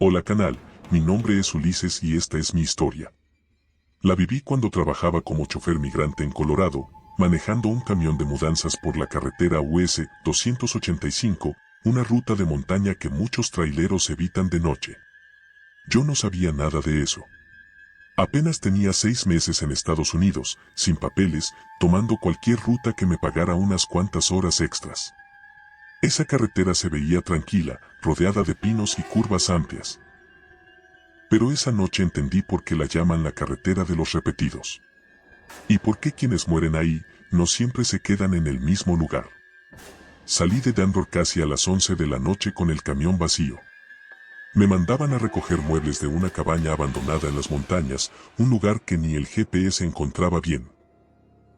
Hola canal, mi nombre es Ulises y esta es mi historia. La viví cuando trabajaba como chofer migrante en Colorado, manejando un camión de mudanzas por la carretera US 285, una ruta de montaña que muchos traileros evitan de noche. Yo no sabía nada de eso. Apenas tenía 6 meses en Estados Unidos, sin papeles, tomando cualquier ruta que me pagara unas cuantas horas extras. Esa carretera se veía tranquila, rodeada de pinos y curvas amplias. Pero esa noche entendí por qué la llaman la carretera de los repetidos. Y por qué quienes mueren ahí, no siempre se quedan en el mismo lugar. Salí de Denver casi a las 11 de la noche con el camión vacío. Me mandaban a recoger muebles de una cabaña abandonada en las montañas, un lugar que ni el GPS encontraba bien.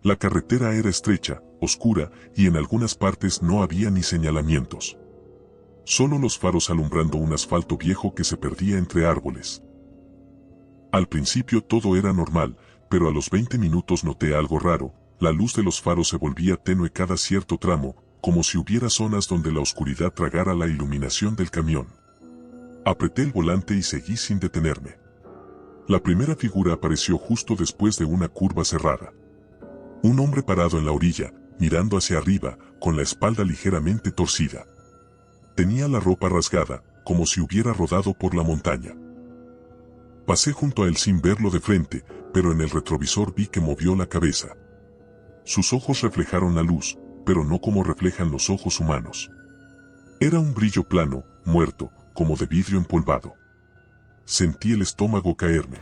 La carretera era estrecha, oscura, y en algunas partes no había ni señalamientos. Solo los faros alumbrando un asfalto viejo que se perdía entre árboles. Al principio todo era normal, pero a los 20 minutos noté algo raro. La luz de los faros se volvía tenue cada cierto tramo, como si hubiera zonas donde la oscuridad tragara la iluminación del camión. Apreté el volante y seguí sin detenerme. La primera figura apareció justo después de una curva cerrada. Un hombre parado en la orilla, mirando hacia arriba, con la espalda ligeramente torcida. Tenía la ropa rasgada, como si hubiera rodado por la montaña. Pasé junto a él sin verlo de frente, pero en el retrovisor vi que movió la cabeza. Sus ojos reflejaron la luz, pero no como reflejan los ojos humanos. Era un brillo plano, muerto, como de vidrio empolvado. Sentí el estómago caerme.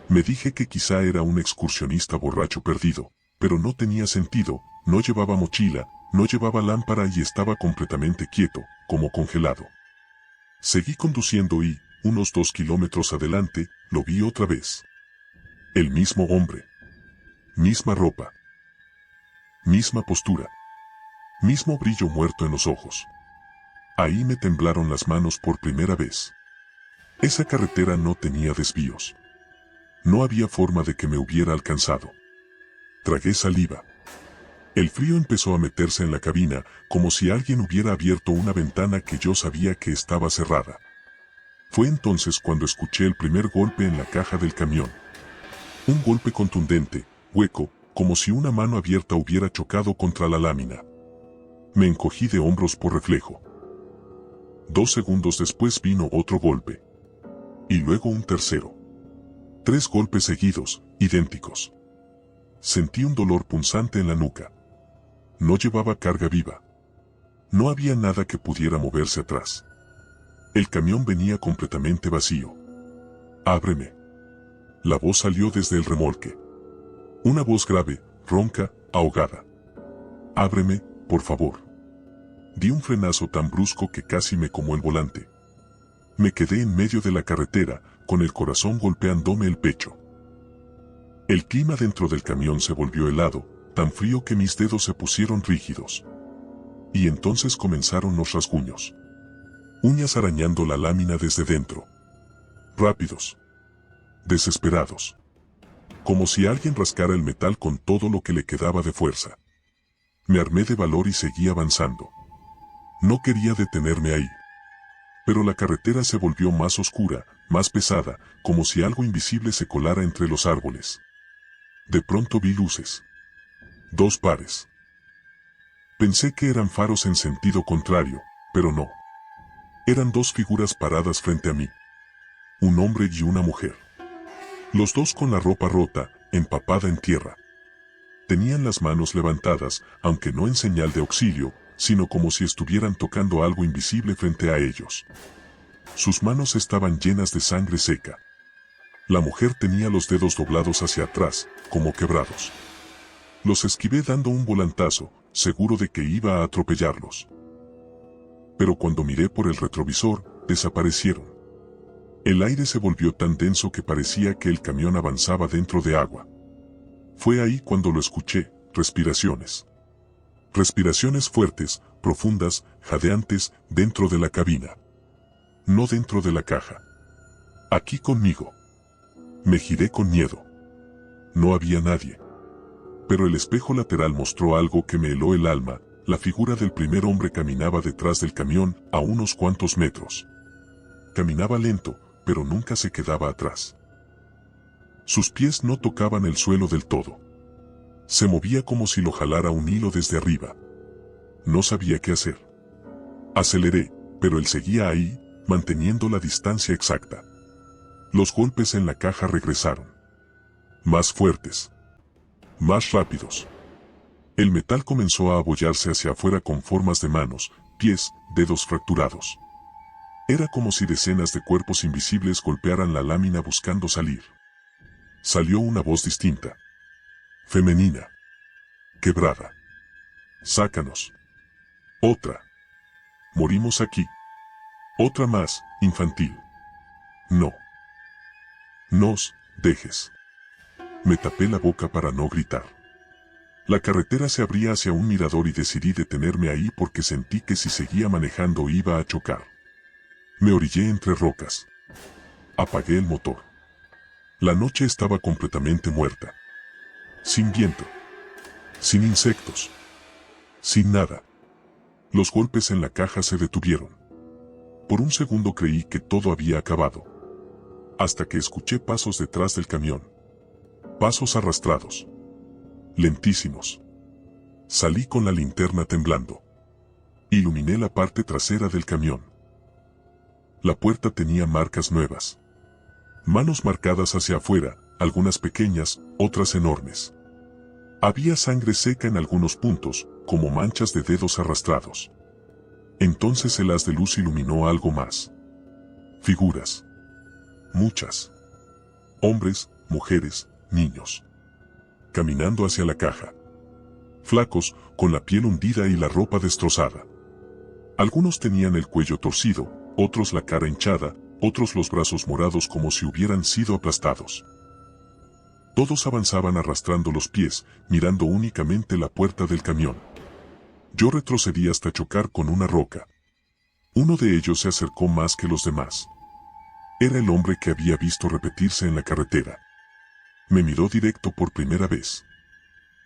Me dije que quizá era un excursionista borracho perdido, pero no tenía sentido, no llevaba mochila, no llevaba lámpara y estaba completamente quieto, como congelado. Seguí conduciendo y, unos 2 kilómetros adelante, lo vi otra vez. El mismo hombre. Misma ropa. Misma postura. Mismo brillo muerto en los ojos. Ahí me temblaron las manos por primera vez. Esa carretera no tenía desvíos. No había forma de que me hubiera alcanzado. Tragué saliva. El frío empezó a meterse en la cabina, como si alguien hubiera abierto una ventana que yo sabía que estaba cerrada. Fue entonces cuando escuché el primer golpe en la caja del camión. Un golpe contundente, hueco, como si una mano abierta hubiera chocado contra la lámina. Me encogí de hombros por reflejo. 2 segundos después vino otro golpe. Y luego un tercero. 3 golpes seguidos, idénticos. Sentí un dolor punzante en la nuca. No llevaba carga viva. No había nada que pudiera moverse atrás. El camión venía completamente vacío. Ábreme. La voz salió desde el remolque. Una voz grave, ronca, ahogada. Ábreme, por favor. Di un frenazo tan brusco que casi me comó el volante. Me quedé en medio de la carretera, con el corazón golpeándome el pecho. El clima dentro del camión se volvió helado, tan frío que mis dedos se pusieron rígidos. Y entonces comenzaron los rasguños. Uñas arañando la lámina desde dentro. Rápidos. Desesperados. Como si alguien rascara el metal con todo lo que le quedaba de fuerza. Me armé de valor y seguí avanzando. No quería detenerme ahí. Pero la carretera se volvió más oscura, más pesada, como si algo invisible se colara entre los árboles. De pronto vi luces. 2 pares. Pensé que eran faros en sentido contrario, pero no. Eran 2 figuras paradas frente a mí. Un hombre y una mujer. Los dos con la ropa rota, empapada en tierra. Tenían las manos levantadas, aunque no en señal de auxilio, sino como si estuvieran tocando algo invisible frente a ellos. Sus manos estaban llenas de sangre seca. La mujer tenía los dedos doblados hacia atrás, como quebrados. Los esquivé dando un volantazo, seguro de que iba a atropellarlos. Pero cuando miré por el retrovisor, desaparecieron. El aire se volvió tan denso que parecía que el camión avanzaba dentro de agua. Fue ahí cuando lo escuché, respiraciones. Respiraciones fuertes, profundas, jadeantes, dentro de la cabina. No dentro de la caja. Aquí conmigo. Me giré con miedo. No había nadie. Pero el espejo lateral mostró algo que me heló el alma. La figura del primer hombre caminaba detrás del camión, a unos cuantos metros. Caminaba lento, pero nunca se quedaba atrás. Sus pies no tocaban el suelo del todo. Se movía como si lo jalara un hilo desde arriba. No sabía qué hacer. Aceleré, pero él seguía ahí, manteniendo la distancia exacta. Los golpes en la caja regresaron. Más fuertes. Más rápidos. El metal comenzó a abollarse hacia afuera con formas de manos, pies, dedos fracturados. Era como si decenas de cuerpos invisibles golpearan la lámina buscando salir. Salió una voz distinta. Femenina. Quebrada. Sácanos. Otra. Morimos aquí. Otra más, infantil. No. Nos dejes. Me tapé la boca para no gritar. La carretera se abría hacia un mirador y decidí detenerme ahí porque sentí que si seguía manejando iba a chocar. Me orillé entre rocas. Apagué el motor. La noche estaba completamente muerta. Sin viento. Sin insectos. Sin nada. Los golpes en la caja se detuvieron. Por un segundo creí que todo había acabado. Hasta que escuché pasos detrás del camión. Pasos arrastrados. Lentísimos. Salí con la linterna temblando. Iluminé la parte trasera del camión. La puerta tenía marcas nuevas. Manos marcadas hacia afuera, algunas pequeñas, otras enormes. Había sangre seca en algunos puntos, como manchas de dedos arrastrados. Entonces el haz de luz iluminó algo más. Figuras. Muchas. Hombres, mujeres, niños. Caminando hacia la caja. Flacos, con la piel hundida y la ropa destrozada. Algunos tenían el cuello torcido, otros la cara hinchada, otros los brazos morados como si hubieran sido aplastados. Todos avanzaban arrastrando los pies, mirando únicamente la puerta del camión. Yo retrocedí hasta chocar con una roca. Uno de ellos se acercó más que los demás. Era el hombre que había visto repetirse en la carretera. Me miró directo por primera vez.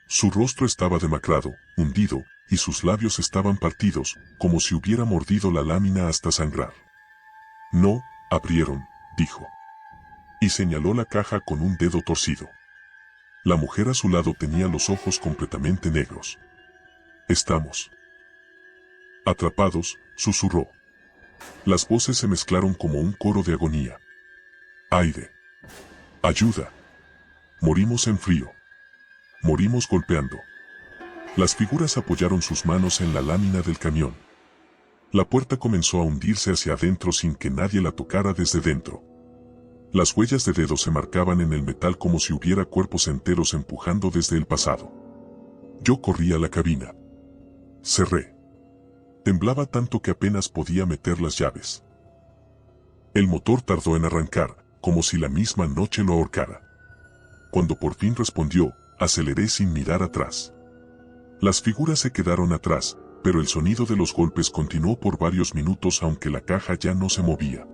Su rostro estaba demacrado, hundido, y sus labios estaban partidos, como si hubiera mordido la lámina hasta sangrar. No, abrieron, dijo. Y señaló la caja con un dedo torcido. La mujer a su lado tenía los ojos completamente negros. Estamos atrapados, susurró. Las voces se mezclaron como un coro de agonía. Aire. Ayuda. Morimos en frío. Morimos golpeando. Las figuras apoyaron sus manos en la lámina del camión. La puerta comenzó a hundirse hacia adentro sin que nadie la tocara desde dentro. Las huellas de dedos se marcaban en el metal como si hubiera cuerpos enteros empujando desde el pasado. Yo corrí a la cabina. Cerré. Temblaba tanto que apenas podía meter las llaves. El motor tardó en arrancar, como si la misma noche lo ahorcara. Cuando por fin respondió, aceleré sin mirar atrás. Las figuras se quedaron atrás, pero el sonido de los golpes continuó por varios minutos aunque la caja ya no se movía.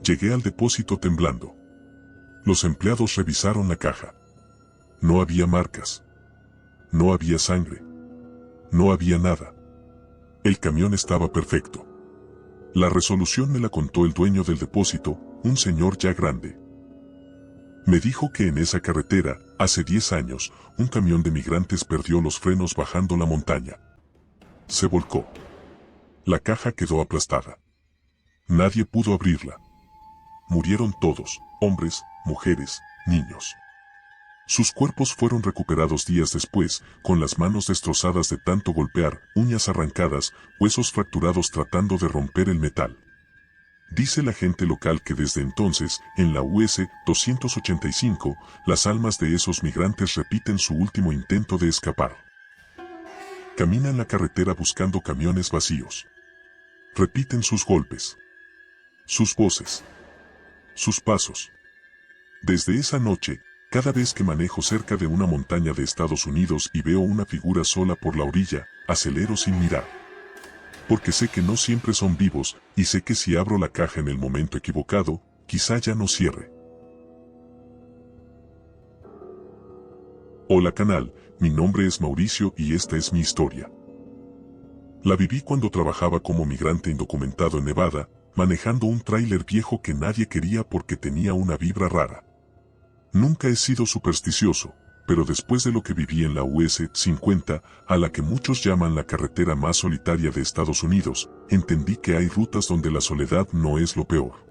Llegué al depósito temblando. Los empleados revisaron la caja. No había marcas. No había sangre. No había nada. El camión estaba perfecto. La resolución me la contó el dueño del depósito, un señor ya grande. Me dijo que en esa carretera, hace 10 años, un camión de migrantes perdió los frenos bajando la montaña. Se volcó. La caja quedó aplastada. Nadie pudo abrirla. Murieron todos, hombres, mujeres, niños. Sus cuerpos fueron recuperados días después, con las manos destrozadas de tanto golpear, uñas arrancadas, huesos fracturados tratando de romper el metal. Dice la gente local que desde entonces, en la US 285, las almas de esos migrantes repiten su último intento de escapar. Caminan la carretera buscando camiones vacíos. Repiten sus golpes. Sus voces. Sus pasos. Desde esa noche, cada vez que manejo cerca de una montaña de Estados Unidos y veo una figura sola por la orilla, acelero sin mirar. Porque sé que no siempre son vivos, y sé que si abro la caja en el momento equivocado, quizá ya no cierre. Hola canal, mi nombre es Mauricio y esta es mi historia. La viví cuando trabajaba como migrante indocumentado en Nevada, manejando un tráiler viejo que nadie quería porque tenía una vibra rara. Nunca he sido supersticioso, pero después de lo que viví en la US 50, a la que muchos llaman la carretera más solitaria de Estados Unidos, entendí que hay rutas donde la soledad no es lo peor.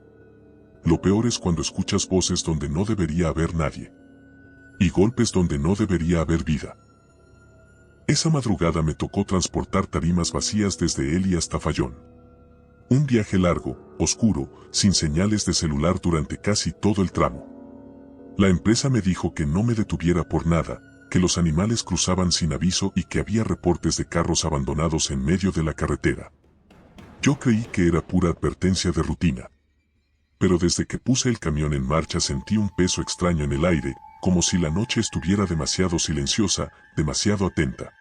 Lo peor es cuando escuchas voces donde no debería haber nadie. Y golpes donde no debería haber vida. Esa madrugada me tocó transportar tarimas vacías desde Ely hasta Fallón. Un viaje largo, oscuro, sin señales de celular durante casi todo el tramo. La empresa me dijo que no me detuviera por nada, que los animales cruzaban sin aviso y que había reportes de carros abandonados en medio de la carretera. Yo creí que era pura advertencia de rutina. Pero desde que puse el camión en marcha sentí un peso extraño en el aire, como si la noche estuviera demasiado silenciosa, demasiado atenta.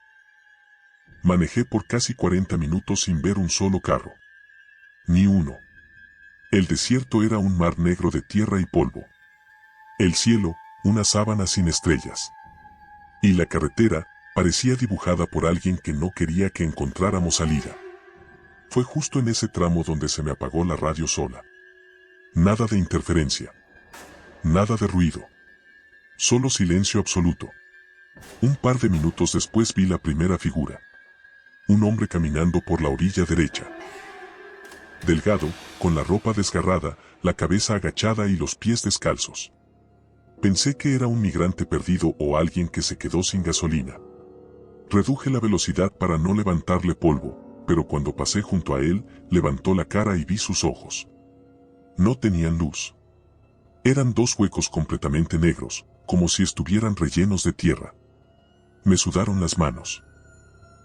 Manejé por casi 40 minutos sin ver un solo carro. Ni uno. El desierto era un mar negro de tierra y polvo. El cielo, una sábana sin estrellas. Y la carretera, parecía dibujada por alguien que no quería que encontráramos salida. Fue justo en ese tramo donde se me apagó la radio sola. Nada de interferencia. Nada de ruido. Solo silencio absoluto. Un par de minutos después vi la primera figura. Un hombre caminando por la orilla derecha. Delgado, con la ropa desgarrada, la cabeza agachada y los pies descalzos. Pensé que era un migrante perdido o alguien que se quedó sin gasolina. Reduje la velocidad para no levantarle polvo, pero cuando pasé junto a él, levantó la cara y vi sus ojos. No tenían luz. Eran dos huecos completamente negros, como si estuvieran rellenos de tierra. Me sudaron las manos.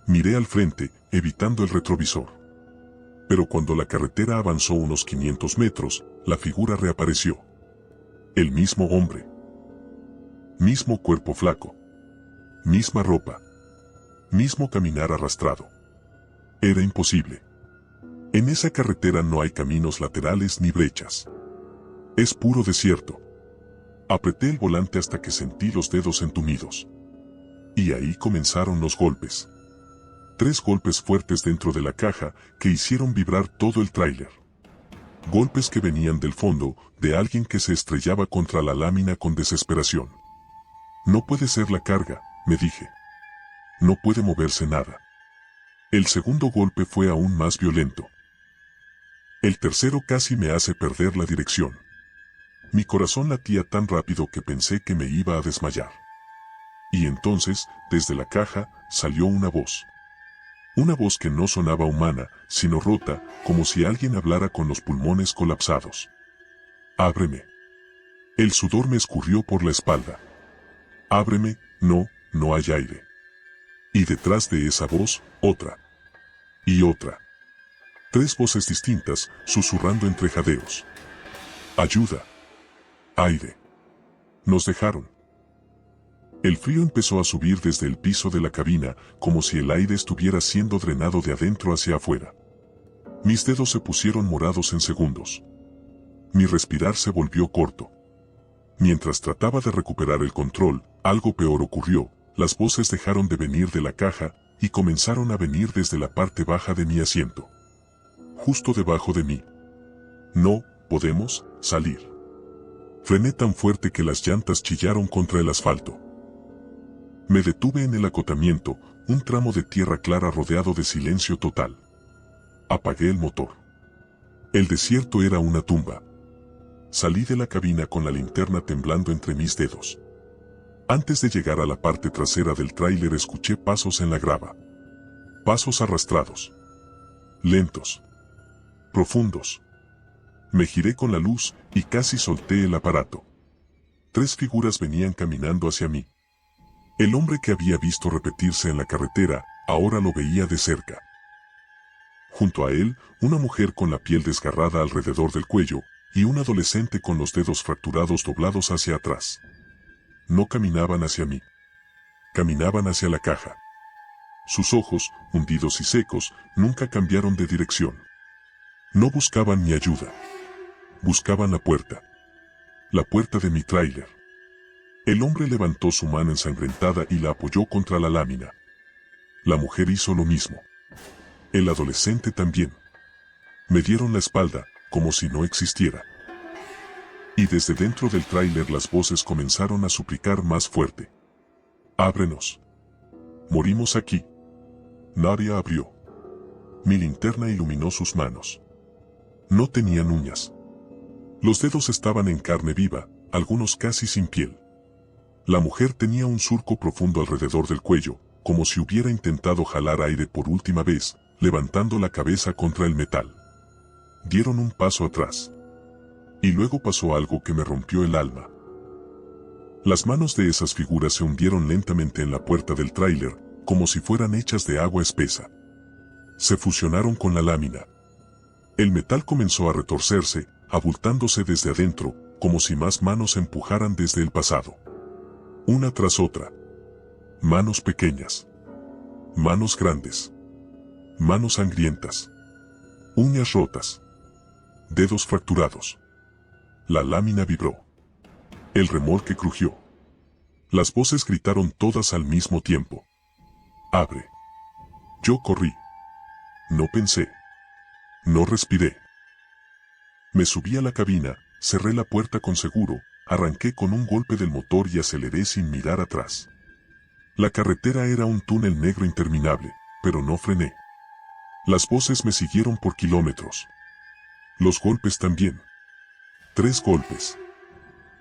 Miré al frente, evitando el retrovisor. Pero cuando la carretera avanzó unos 500 metros, la figura reapareció. El mismo hombre. Mismo cuerpo flaco. Misma ropa. Mismo caminar arrastrado. Era imposible. En esa carretera no hay caminos laterales ni brechas. Es puro desierto. Apreté el volante hasta que sentí los dedos entumidos. Y ahí comenzaron los golpes. 3 golpes fuertes dentro de la caja que hicieron vibrar todo el tráiler. Golpes que venían del fondo, de alguien que se estrellaba contra la lámina con desesperación. No puede ser la carga, me dije. No puede moverse nada. El segundo golpe fue aún más violento. El tercero casi me hace perder la dirección. Mi corazón latía tan rápido que pensé que me iba a desmayar. Y entonces, desde la caja, salió una voz. Una voz que no sonaba humana, sino rota, como si alguien hablara con los pulmones colapsados. Ábreme. El sudor me escurrió por la espalda. Ábreme, no hay aire. Y detrás de esa voz, otra. Y otra. 3 voces distintas, susurrando entre jadeos. Ayuda. Aire. Nos dejaron. El frío empezó a subir desde el piso de la cabina, como si el aire estuviera siendo drenado de adentro hacia afuera. Mis dedos se pusieron morados en segundos. Mi respirar se volvió corto. Mientras trataba de recuperar el control, algo peor ocurrió. Las voces dejaron de venir de la caja y comenzaron a venir desde la parte baja de mi asiento. Justo debajo de mí. No podemos salir. Frené tan fuerte que las llantas chillaron contra el asfalto. Me detuve en el acotamiento, un tramo de tierra clara rodeado de silencio total. Apagué el motor. El desierto era una tumba. Salí de la cabina con la linterna temblando entre mis dedos. Antes de llegar a la parte trasera del tráiler escuché pasos en la grava. Pasos arrastrados. Lentos. Profundos. Me giré con la luz y casi solté el aparato. 3 figuras venían caminando hacia mí. El hombre que había visto repetirse en la carretera, ahora lo veía de cerca. Junto a él, una mujer con la piel desgarrada alrededor del cuello, y un adolescente con los dedos fracturados doblados hacia atrás. No caminaban hacia mí. Caminaban hacia la caja. Sus ojos, hundidos y secos, nunca cambiaron de dirección. No buscaban mi ayuda. Buscaban la puerta. La puerta de mi tráiler. El hombre levantó su mano ensangrentada y la apoyó contra la lámina. La mujer hizo lo mismo. El adolescente también. Me dieron la espalda, como si no existiera. Y desde dentro del tráiler las voces comenzaron a suplicar más fuerte. «Ábrenos. Morimos aquí». Nadia abrió. Mi linterna iluminó sus manos. No tenían uñas. Los dedos estaban en carne viva, algunos casi sin piel. La mujer tenía un surco profundo alrededor del cuello, como si hubiera intentado jalar aire por última vez, levantando la cabeza contra el metal. Dieron un paso atrás. Y luego pasó algo que me rompió el alma. Las manos de esas figuras se hundieron lentamente en la puerta del tráiler, como si fueran hechas de agua espesa. Se fusionaron con la lámina. El metal comenzó a retorcerse, abultándose desde adentro, como si más manos empujaran desde el pasado. Una tras otra. Manos pequeñas. Manos grandes. Manos sangrientas. Uñas rotas. Dedos fracturados. La lámina vibró. El remolque crujió. Las voces gritaron todas al mismo tiempo. «Abre». Yo corrí. No pensé. No respiré. Me subí a la cabina, cerré la puerta con seguro, arranqué con un golpe del motor y aceleré sin mirar atrás. La carretera era un túnel negro interminable, pero no frené. Las voces me siguieron por kilómetros. Los golpes también. 3 golpes.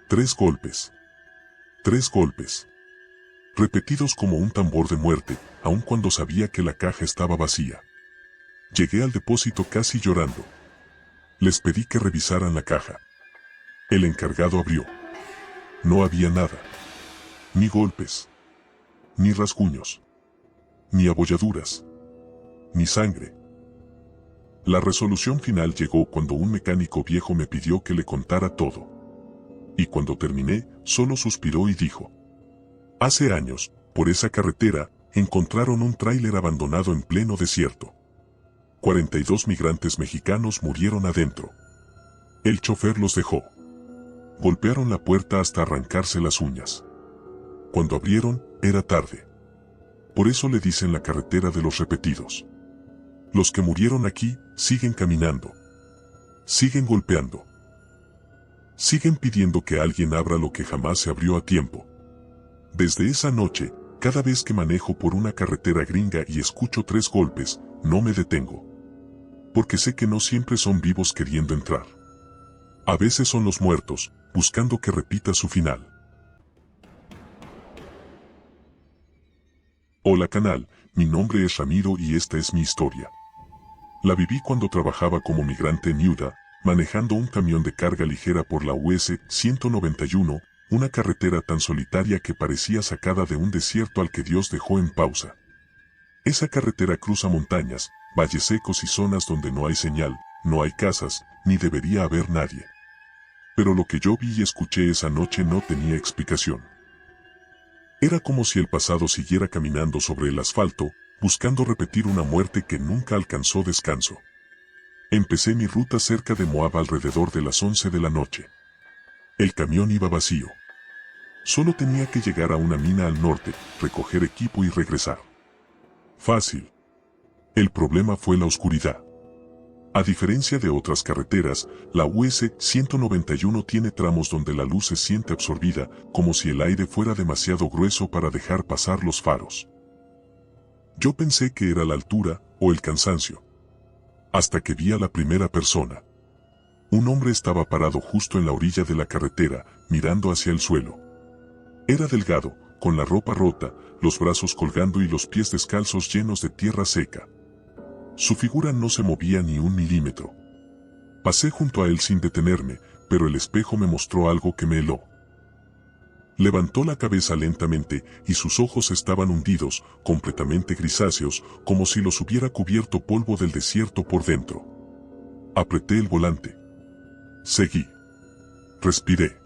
3 golpes. 3 golpes. Repetidos como un tambor de muerte, aun cuando sabía que la caja estaba vacía. Llegué al depósito casi llorando. Les pedí que revisaran la caja. El encargado abrió. No había nada. Ni golpes. Ni rasguños. Ni abolladuras. Ni sangre. La resolución final llegó cuando un mecánico viejo me pidió que le contara todo. Y cuando terminé, solo suspiró y dijo: «Hace años, por esa carretera, encontraron un tráiler abandonado en pleno desierto. 42 migrantes mexicanos murieron adentro. El chofer los dejó. Golpearon la puerta hasta arrancarse las uñas. Cuando abrieron, era tarde. Por eso le dicen la carretera de los repetidos. Los que murieron aquí, siguen caminando. Siguen golpeando. Siguen pidiendo que alguien abra lo que jamás se abrió a tiempo. Desde esa noche, cada vez que manejo por una carretera gringa y escucho 3 golpes, no me detengo. Porque sé que no siempre son vivos queriendo entrar. A veces son los muertos, buscando que repita su final». Hola canal, mi nombre es Ramiro y esta es mi historia. La viví cuando trabajaba como migrante en Utah, manejando un camión de carga ligera por la US 191, una carretera tan solitaria que parecía sacada de un desierto al que Dios dejó en pausa. Esa carretera cruza montañas, valles secos y zonas donde no hay señal, no hay casas, ni debería haber nadie. Pero lo que yo vi y escuché esa noche no tenía explicación. Era como si el pasado siguiera caminando sobre el asfalto, buscando repetir una muerte que nunca alcanzó descanso. Empecé mi ruta cerca de Moab alrededor de las 11 de la noche. El camión iba vacío. Solo tenía que llegar a una mina al norte, recoger equipo y regresar. Fácil. El problema fue la oscuridad. A diferencia de otras carreteras, la US 191 tiene tramos donde la luz se siente absorbida, como si el aire fuera demasiado grueso para dejar pasar los faros. Yo pensé que era la altura, o el cansancio. Hasta que vi a la primera persona. Un hombre estaba parado justo en la orilla de la carretera, mirando hacia el suelo. Era delgado, con la ropa rota, los brazos colgando y los pies descalzos llenos de tierra seca. Su figura no se movía ni un milímetro. Pasé junto a él sin detenerme, pero el espejo me mostró algo que me heló. Levantó la cabeza lentamente y sus ojos estaban hundidos, completamente grisáceos, como si los hubiera cubierto polvo del desierto por dentro. Apreté el volante. Seguí. Respiré.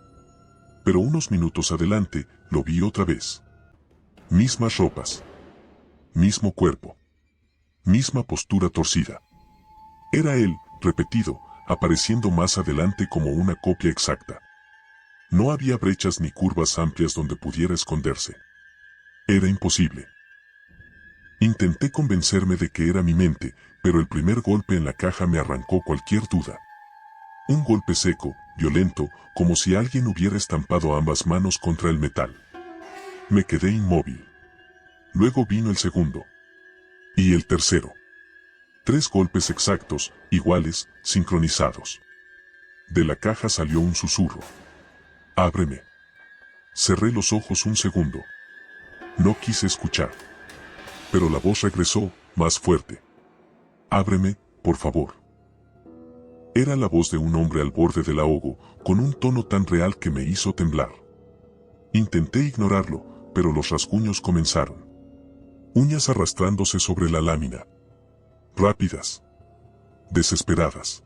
Pero unos minutos adelante, lo vi otra vez. Mismas ropas. Mismo cuerpo. Misma postura torcida. Era él, repetido, apareciendo más adelante como una copia exacta. No había brechas ni curvas amplias donde pudiera esconderse. Era imposible. Intenté convencerme de que era mi mente, pero el primer golpe en la caja me arrancó cualquier duda. Un golpe seco, violento, como si alguien hubiera estampado ambas manos contra el metal. Me quedé inmóvil. Luego vino el segundo. Y el tercero. 3 golpes exactos, iguales, sincronizados. De la caja salió un susurro. Ábreme. Cerré los ojos un segundo. No quise escuchar. Pero la voz regresó, más fuerte. Ábreme, por favor. Era la voz de un hombre al borde del ahogo, con un tono tan real que me hizo temblar. Intenté ignorarlo, pero los rasguños comenzaron. Uñas arrastrándose sobre la lámina. Rápidas. Desesperadas.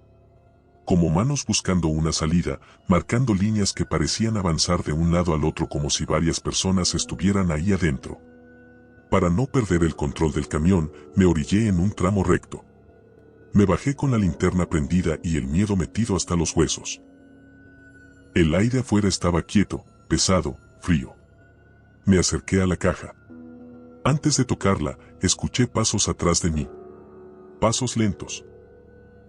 Como manos buscando una salida, marcando líneas que parecían avanzar de un lado al otro como si varias personas estuvieran ahí adentro. Para no perder el control del camión, me orillé en un tramo recto. Me bajé con la linterna prendida y el miedo metido hasta los huesos. El aire afuera estaba quieto, pesado, frío. Me acerqué a la caja. Antes de tocarla, escuché pasos atrás de mí. Pasos lentos.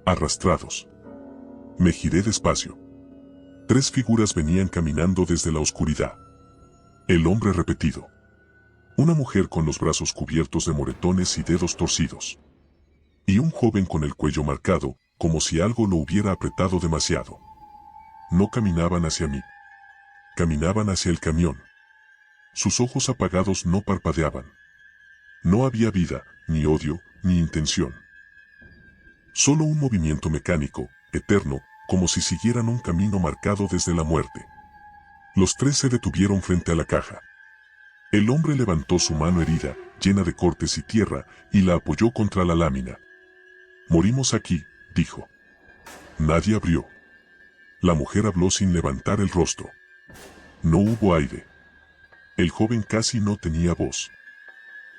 Arrastrados. Me giré despacio. 3 figuras venían caminando desde la oscuridad. El hombre repetido. Una mujer con los brazos cubiertos de moretones y dedos torcidos. Y un joven con el cuello marcado, como si algo lo hubiera apretado demasiado. No caminaban hacia mí. Caminaban hacia el camión. Sus ojos apagados no parpadeaban. No había vida, ni odio, ni intención. Solo un movimiento mecánico, eterno, como si siguieran un camino marcado desde la muerte. Los 3 se detuvieron frente a la caja. El hombre levantó su mano herida, llena de cortes y tierra, y la apoyó contra la lámina. Morimos aquí, dijo. Nadie abrió. La mujer habló sin levantar el rostro. No hubo aire. El joven casi no tenía voz.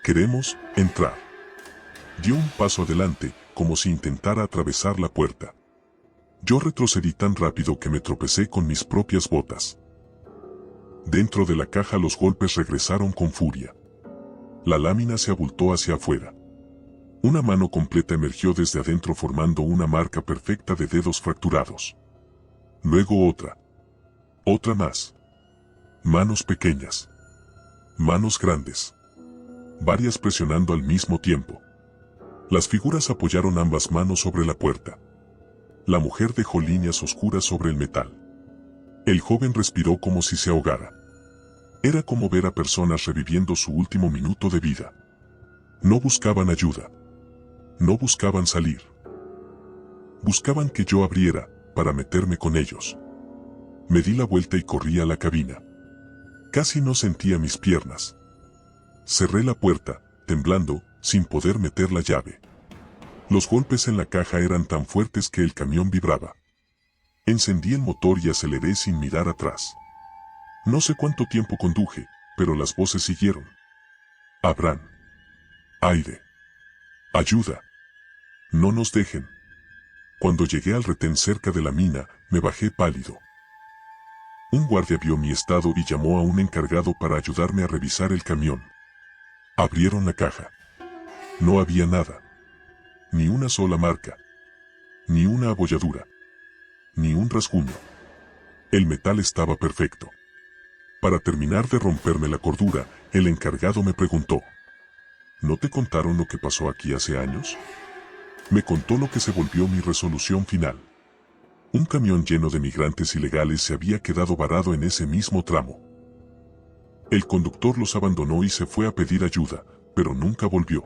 Queremos entrar. Dio un paso adelante, como si intentara atravesar la puerta. Yo retrocedí tan rápido que me tropecé con mis propias botas. Dentro de la caja los golpes regresaron con furia. La lámina se abultó hacia afuera. Una mano completa emergió desde adentro formando una marca perfecta de dedos fracturados. Luego otra. Otra más. Manos pequeñas. Manos grandes. Varias presionando al mismo tiempo. Las figuras apoyaron ambas manos sobre la puerta. La mujer dejó líneas oscuras sobre el metal. El joven respiró como si se ahogara. Era como ver a personas reviviendo su último minuto de vida. No buscaban ayuda. No buscaban salir. Buscaban que yo abriera, para meterme con ellos. Me di la vuelta y corrí a la cabina. Casi no sentía mis piernas. Cerré la puerta, temblando, sin poder meter la llave. Los golpes en la caja eran tan fuertes que el camión vibraba. Encendí el motor y aceleré sin mirar atrás. No sé cuánto tiempo conduje, pero las voces siguieron. Abran. Aire. Ayuda. No nos dejen. Cuando llegué al retén cerca de la mina, me bajé pálido. Un guardia vio mi estado y llamó a un encargado para ayudarme a revisar el camión. Abrieron la caja. No había nada. Ni una sola marca. Ni una abolladura. Ni un rasguño. El metal estaba perfecto. Para terminar de romperme la cordura, el encargado me preguntó: ¿No te contaron lo que pasó aquí hace años? Me contó lo que se volvió mi resolución final. Un camión lleno de migrantes ilegales se había quedado varado en ese mismo tramo. El conductor los abandonó y se fue a pedir ayuda, pero nunca volvió.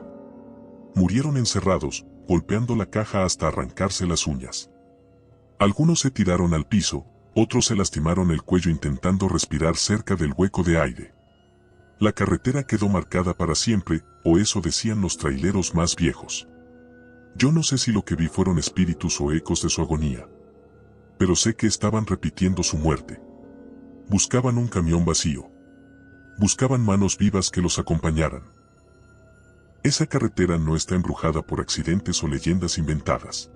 Murieron encerrados, golpeando la caja hasta arrancarse las uñas. Algunos se tiraron al piso, otros se lastimaron el cuello intentando respirar cerca del hueco de aire. La carretera quedó marcada para siempre, o eso decían los traileros más viejos. Yo no sé si lo que vi fueron espíritus o ecos de su agonía. Pero sé que estaban repitiendo su muerte. Buscaban un camión vacío. Buscaban manos vivas que los acompañaran. Esa carretera no está embrujada por accidentes o leyendas inventadas.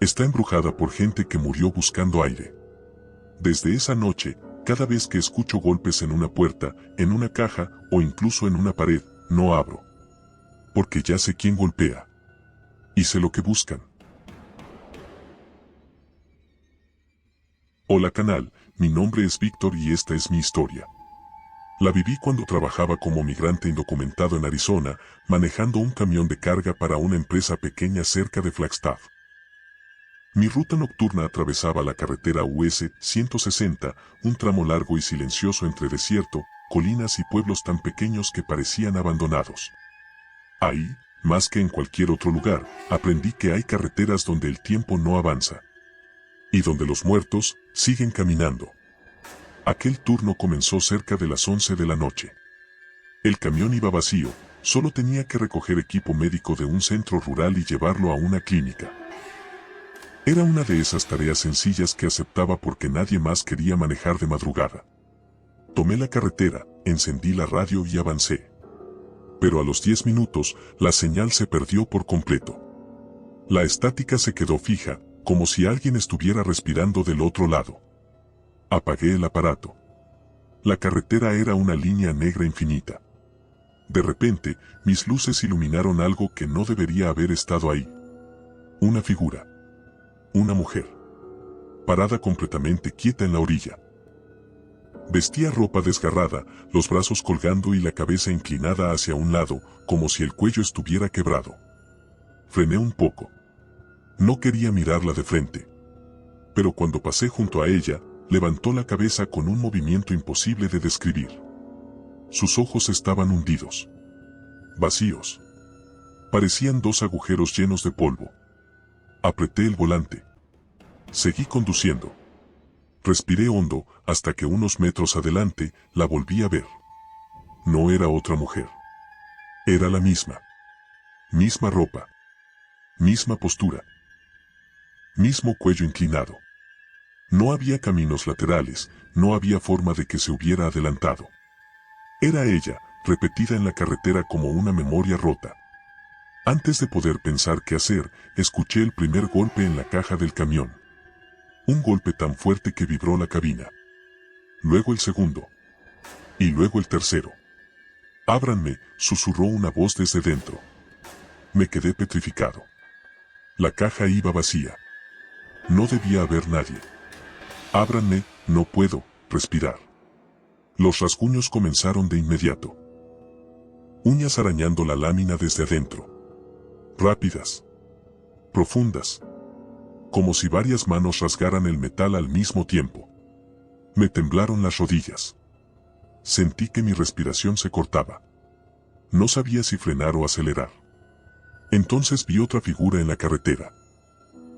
Está embrujada por gente que murió buscando aire. Desde esa noche, cada vez que escucho golpes en una puerta, en una caja o incluso en una pared, no abro. Porque ya sé quién golpea. Y sé lo que buscan. Hola canal, mi nombre es Víctor y esta es mi historia. La viví cuando trabajaba como migrante indocumentado en Arizona, manejando un camión de carga para una empresa pequeña cerca de Flagstaff. Mi ruta nocturna atravesaba la carretera US 160, un tramo largo y silencioso entre desierto, colinas y pueblos tan pequeños que parecían abandonados. Ahí, más que en cualquier otro lugar, aprendí que hay carreteras donde el tiempo no avanza. Y donde los muertos siguen caminando. Aquel turno comenzó cerca de las 11 de la noche. El camión iba vacío, solo tenía que recoger equipo médico de un centro rural y llevarlo a una clínica. Era una de esas tareas sencillas que aceptaba porque nadie más quería manejar de madrugada. Tomé la carretera, encendí la radio y avancé. Pero a los 10 minutos, la señal se perdió por completo. La estática se quedó fija, como si alguien estuviera respirando del otro lado. Apagué el aparato. La carretera era una línea negra infinita. De repente, mis luces iluminaron algo que no debería haber estado ahí. Una figura. Una mujer. Parada completamente quieta en la orilla. Vestía ropa desgarrada, los brazos colgando y la cabeza inclinada hacia un lado, como si el cuello estuviera quebrado. Frené un poco. No quería mirarla de frente. Pero cuando pasé junto a ella, levantó la cabeza con un movimiento imposible de describir. Sus ojos estaban hundidos. Vacíos. Parecían dos agujeros llenos de polvo. Apreté el volante. Seguí conduciendo. Respiré hondo, hasta que unos metros adelante, la volví a ver. No era otra mujer. Era la misma. Misma ropa. Misma postura. Mismo cuello inclinado. No había caminos laterales, no había forma de que se hubiera adelantado. Era ella, repetida en la carretera como una memoria rota. Antes de poder pensar qué hacer, escuché el primer golpe en la caja del camión. Un golpe tan fuerte que vibró la cabina. Luego el segundo. Y luego el tercero. «Ábranme», susurró una voz desde dentro. Me quedé petrificado. La caja iba vacía. No debía haber nadie. «Ábranme», no puedo respirar. Los rasguños comenzaron de inmediato. Uñas arañando la lámina desde adentro. Rápidas. Profundas. Como si varias manos rasgaran el metal al mismo tiempo. Me temblaron las rodillas. Sentí que mi respiración se cortaba. No sabía si frenar o acelerar. Entonces vi otra figura en la carretera.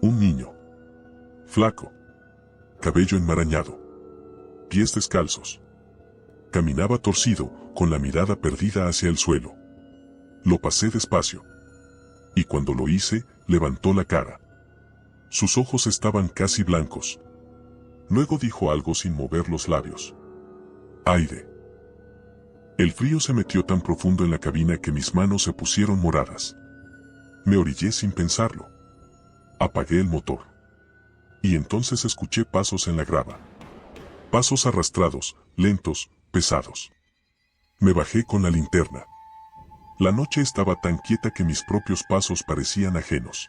Un niño. Flaco. Cabello enmarañado. Pies descalzos. Caminaba torcido, con la mirada perdida hacia el suelo. Lo pasé despacio. Y cuando lo hice, levantó la cara. Sus ojos estaban casi blancos. Luego dijo algo sin mover los labios. Aire. El frío se metió tan profundo en la cabina que mis manos se pusieron moradas. Me orillé sin pensarlo. Apagué el motor. Y entonces escuché pasos en la grava. Pasos arrastrados, lentos, pesados. Me bajé con la linterna. La noche estaba tan quieta que mis propios pasos parecían ajenos.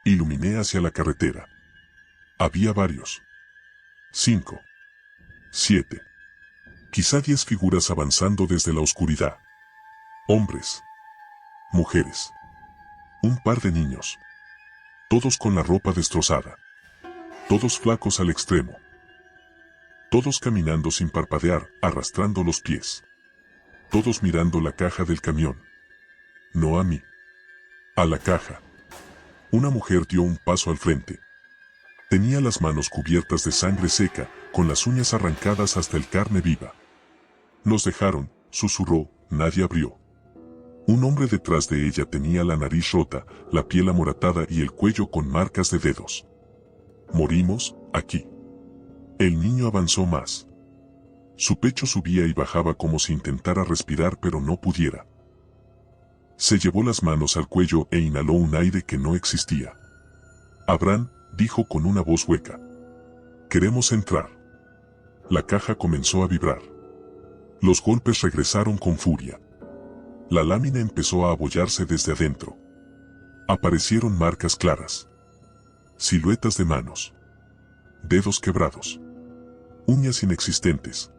Iluminé hacia la carretera. Había varios. 5. 7. Quizá 10 figuras avanzando desde la oscuridad. Hombres. Mujeres. Un par de niños. Todos con la ropa destrozada. Todos flacos al extremo. Todos caminando sin parpadear, arrastrando los pies. Todos mirando la caja del camión. No a mí. A la caja. Una mujer dio un paso al frente. Tenía las manos cubiertas de sangre seca, con las uñas arrancadas hasta el carne viva. Nos dejaron, susurró, nadie abrió. Un hombre detrás de ella tenía la nariz rota, la piel amoratada y el cuello con marcas de dedos. Morimos, aquí. El niño avanzó más. Su pecho subía y bajaba como si intentara respirar pero no pudiera. Se llevó las manos al cuello e inhaló un aire que no existía. Abraham, dijo con una voz hueca. Queremos entrar. La caja comenzó a vibrar. Los golpes regresaron con furia. La lámina empezó a abollarse desde adentro. Aparecieron marcas claras. Siluetas de manos. dedos quebrados, uñas inexistentes.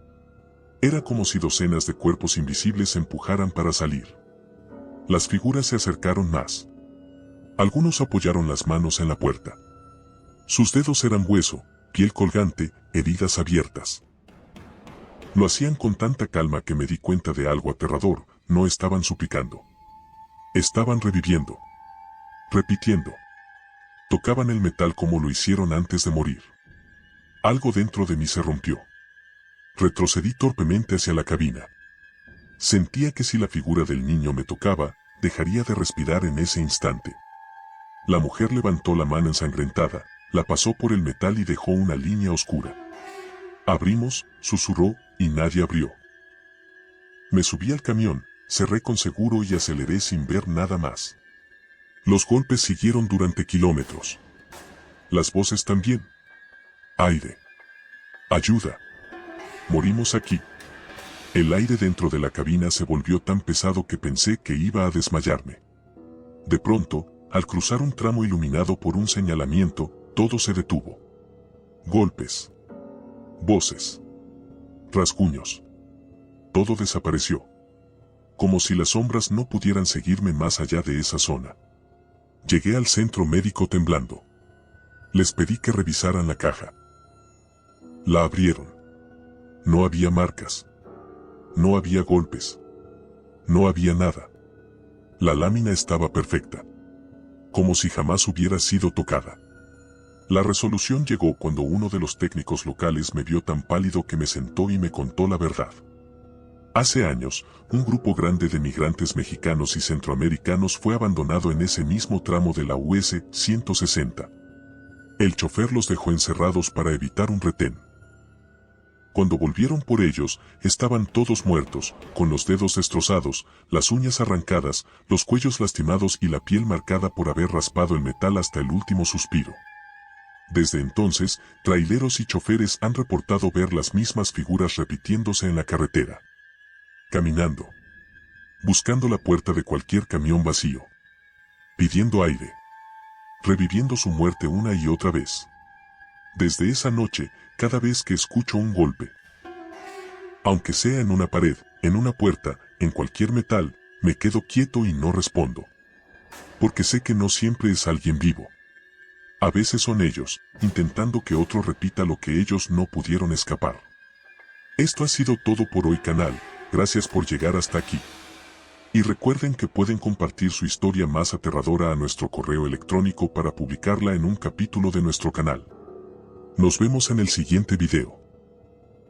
Era como si docenas de cuerpos invisibles se empujaran para salir. Las figuras se acercaron más. Algunos apoyaron las manos en la puerta. Sus dedos eran hueso, piel colgante, heridas abiertas. Lo hacían con tanta calma que me di cuenta de algo aterrador. No estaban suplicando. Estaban reviviendo. Repitiendo. Tocaban el metal como lo hicieron antes de morir. Algo dentro de mí se rompió. Retrocedí torpemente hacia la cabina. Sentía que si la figura del niño me tocaba, dejaría de respirar en ese instante. La mujer levantó la mano ensangrentada, la pasó por el metal y dejó una línea oscura. Abrimos, susurró, y nadie abrió. Me subí al camión, cerré con seguro y aceleré sin ver nada más. Los golpes siguieron durante kilómetros. Las voces también. Aire. Ayuda. Morimos aquí. El aire dentro de la cabina se volvió tan pesado que pensé que iba a desmayarme. De pronto, al cruzar un tramo iluminado por un señalamiento, todo se detuvo. Golpes. Voces. Rasguños. Todo desapareció. Como si las sombras no pudieran seguirme más allá de esa zona. Llegué al centro médico temblando. Les pedí que revisaran la caja. La abrieron. No había marcas. No había golpes. No había nada. La lámina estaba perfecta. Como si jamás hubiera sido tocada. La resolución llegó cuando uno de los técnicos locales me vio tan pálido que me sentó y me contó la verdad. Hace años, un grupo grande de migrantes mexicanos y centroamericanos fue abandonado en ese mismo tramo de la US 160. El chofer los dejó encerrados para evitar un retén. Cuando volvieron por ellos, estaban todos muertos, con los dedos destrozados, las uñas arrancadas, los cuellos lastimados y la piel marcada por haber raspado el metal hasta el último suspiro. Desde entonces, traileros y choferes han reportado ver las mismas figuras repitiéndose en la carretera. Caminando. Buscando la puerta de cualquier camión vacío. Pidiendo aire. Reviviendo su muerte una y otra vez. Desde esa noche, cada vez que escucho un golpe, aunque sea en una pared, en una puerta, en cualquier metal, me quedo quieto y no respondo. Porque sé que no siempre es alguien vivo. A veces son ellos, intentando que otro repita lo que ellos no pudieron escapar. Esto ha sido todo por hoy, canal. Gracias por llegar hasta aquí. Y recuerden que pueden compartir su historia más aterradora a nuestro correo electrónico para publicarla en un capítulo de nuestro canal. Nos vemos en el siguiente video.